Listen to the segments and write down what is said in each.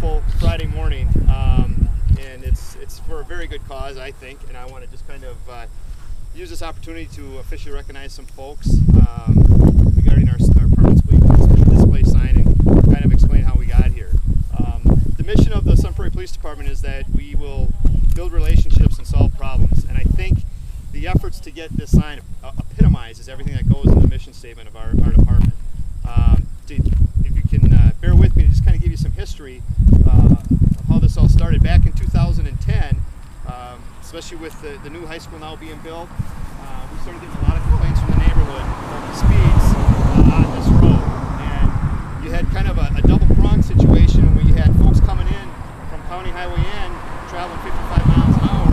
beautiful Friday morning, and it's for a very good cause, I think, and I want to just kind of use this opportunity to officially recognize some folks regarding our permanent speed display sign and kind of explain how we got here. The mission of the Sun Prairie Police Department is that we will build relationships and solve problems, and I think the efforts to get this sign epitomizes everything that goes in the mission statement of our department. If you can bear with me to just kind of give you some history of how this all started. Back in 2010, especially with the new high school now being built, we started getting a lot of complaints from the neighborhood about the speeds on this road. And you had kind of a double-pronged situation where you had folks coming in from County Highway N traveling 55 miles an hour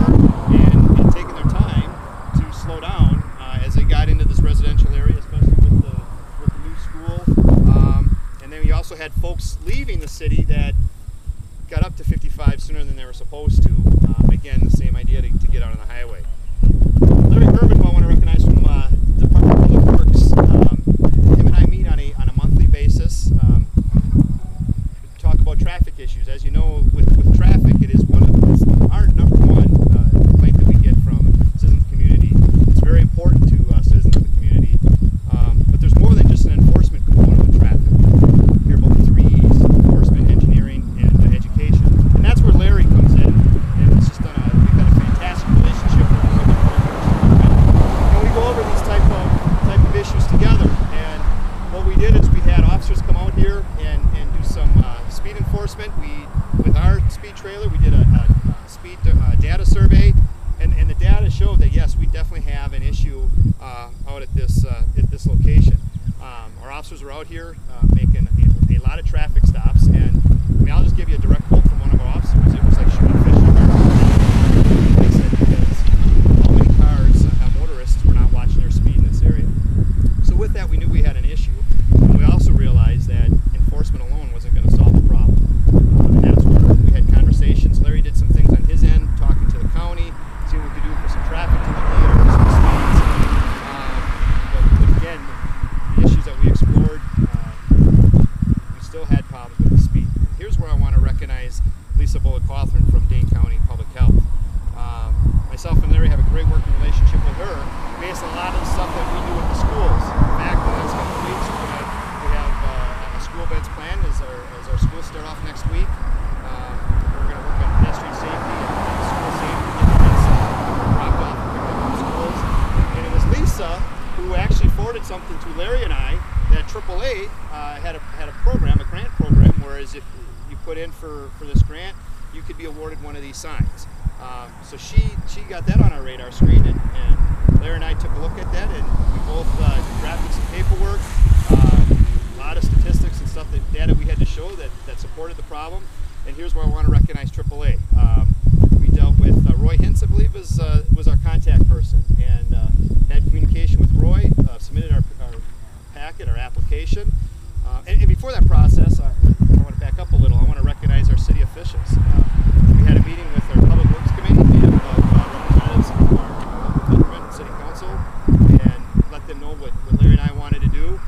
and taking their time to slow down as they got into this residential area, especially with the new school. And then we also had folks leaving the city that got up to 55 sooner than they were supposed to. Again, the same idea to get out on the highway. Larry Herman, who I want to recognize from the Department of Public Works, him and I meet on a monthly basis. Talk about traffic issues. As you know, with traffic, it is our number one complaint that we get from citizens of the community. It's very important to citizens of the community. But there's more than just an enforcement component of traffic. We hear about the 3 E's: enforcement, engineering, and education. And that's where Larry comes in. And it's just we've got a fantastic relationship with the and we go over these type of issues together. And what we did is we had officers come out here and do some speed enforcement. With our speed trailer, we did a speed data survey, and the data showed that yes, we definitely have an issue out at this location. Our officers were out here making a lot of traffic stops, and I mean, I'll just give you a direct quote from one of our officers. It was like shooting fish in a barrel. They said because how many cars, motorists, were not watching their speed in this area. So with that, we knew we had an issue. And we also realized that enforcement alone wasn't going to solve the problem. And that's where we had conversations. Larry did some things on his end, talking to the county, seeing what we could do for some traffic to the leader, some speeds. But again, the issues that we explored, we still had problems with the speed. Here's where I want to recognize Lisa Bullock-Cawthorn from Dane County Public Health. Myself and Larry have a great working relationship with her based on a lot of the stuff that we do with the schools. In fact, the next couple of weeks we have a school events planned as our schools start off next week. We're going to work on pedestrian safety and school safety, getting kids dropped off and picked up from schools. And it was Lisa who actually forwarded something to Larry and I that AAA had a program, a grant program, whereas if you put in for this grant, you could be awarded one of these signs. So she got that on our radar screen, and Larry and I took a look at that, and we both drafted some paperwork, a lot of statistics and stuff, data we had to show that supported the problem. And here's where I want to recognize AAA. We dealt with Roy Hintz, I believe, was our contact person, and had communication with Roy, submitted our packet, our application. And before that process, I want to back up a little. I want to recognize our city officials. We had a meeting with our Public Works Committee, made up of representatives from our local government and city council, and let them know what Larry and I wanted to do.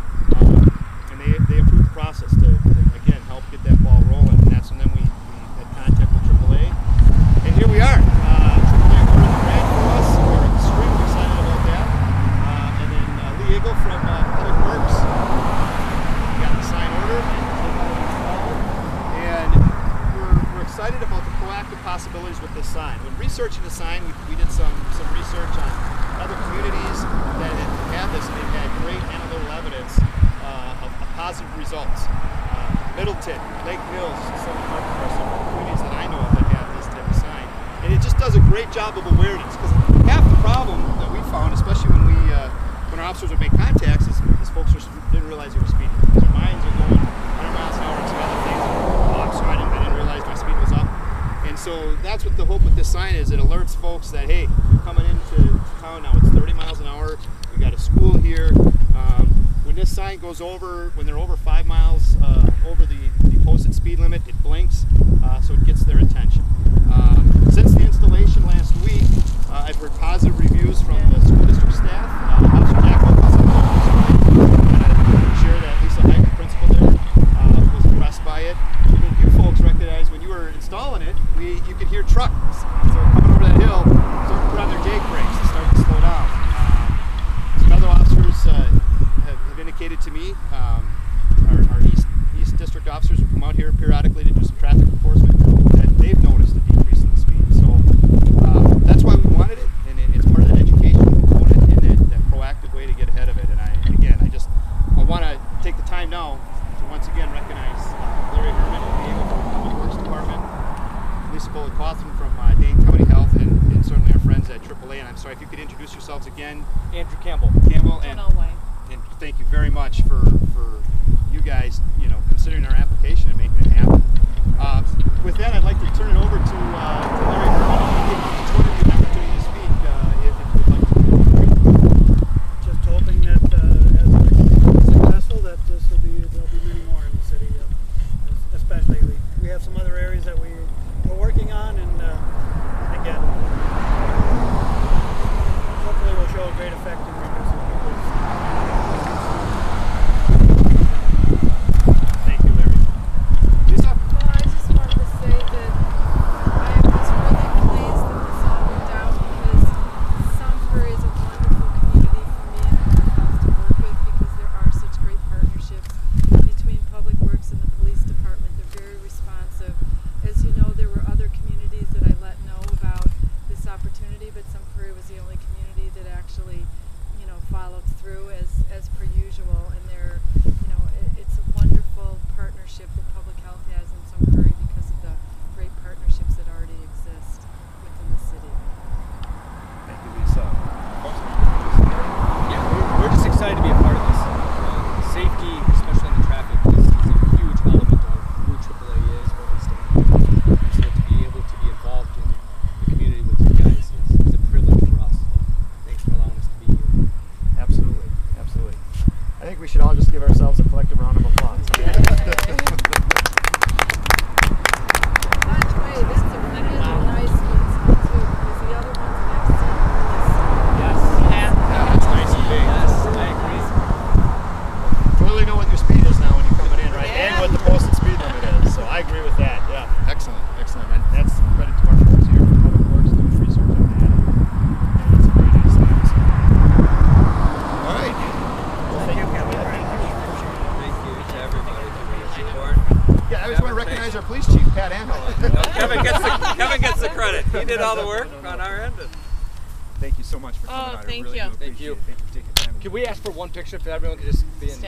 And they approved the process to again, help get that ball rolling. And that's when then we had contact with AAA. And here we are. AAA ordered the grant for us. We're extremely excited about that. And then Lee Eagle from Public Works got the sign ordered and we're excited about the proactive possibilities with this sign. When researching the sign, we did some research on other communities that have this, and they've had great anecdotal evidence of positive results. Middleton, Lake Mills, some communities that I know of that have this type of sign. And it just does a great job of awareness, because half the problem that we found, especially when our officers would make contacts, is folks didn't realize they were speeding. Their minds are going 100 miles an hour and some other things. So I didn't realize my speed was up. And so that's what the hope with this sign is. It alerts folks that, hey, you're coming into town now, it's 30 miles an hour, we got a school here. When this sign goes over, when they're over 5 miles over the posted speed limit, it blinks, so it gets their attention. Since the installation last week, I've heard positive reviews from the school district staff. Officer Jack Wilkinson, share that Lisa Hyde, the principal there, was impressed by it. I think you folks recognize when you enforcement, you could hear trucks coming over that hill, starting to put on their Jake brakes and starting to slow down. Some other officers have indicated to me, our East District officers who come out here periodically to do some traffic enforcement, that they've noticed a decrease in the speed. So that's why we wanted it, and it's part of that education component and that proactive way to get ahead of it. And I want to take the time now to once again recognize Larry Herman and the Public Works Department, Lisa Bullock-Cawthon from Dane County Health, and certainly our friends at AAA. And I'm sorry if you could introduce yourselves again. Andrew Campbell. And thank you very much for you guys, considering our application and making it happen. With that, I'd like to turn it over to Larry Herman. Each one of you an opportunity to speak if you'd like to. Just hoping that as we're successful, that there'll be many more in the city. Especially, we have some other areas that we're working on, and again, hopefully we'll show a great effect in reducing people's. Thank you, Larry. Lisa? Well, I just wanted to say that I was really pleased that this all worked out, because Sun Prairie is a wonderful community for me and Public Health to work with, because there are such great partnerships between Public Works and the Police Department. They're very responsive. As you know, there were other communities that I let know about this opportunity, but Sun Prairie was the only community that actually, followed through as per usual. And it's a wonderful partnership that Public Health has in Sun Prairie because of the great partnerships that already exist within the city. Thank you, Lisa. Yeah, we're just excited to be a part of this. Safety, especially in the traffic, is a huge element of who AAA is, where we stand. So to be able to be involved in the community with you guys is a privilege for us. Thanks for allowing us to be here. Absolutely. I think we should all just give ourselves a collective round of applause. By the way, that's a really nice one too, because the other one's next to Yes. Yeah, it's nice and big. Yes, I agree. Clearly know what your speed is now when you're coming in, right? Yeah. And what the posted speed limit is. So I agree with that. Yeah. Excellent. And that's credit to our folks here from Public Works doing research on that. And it's a very nice thing. So. All right. Well, thank you. Thank you to everybody for your support. Yeah, I just want to recognize our police chief, Pat Anhel. Kevin gets the credit. He did all the work on our end. Thank you so much for coming out. I thank really you. do appreciate it. Thank you for taking time. Can we ask for one picture if everyone could just be in?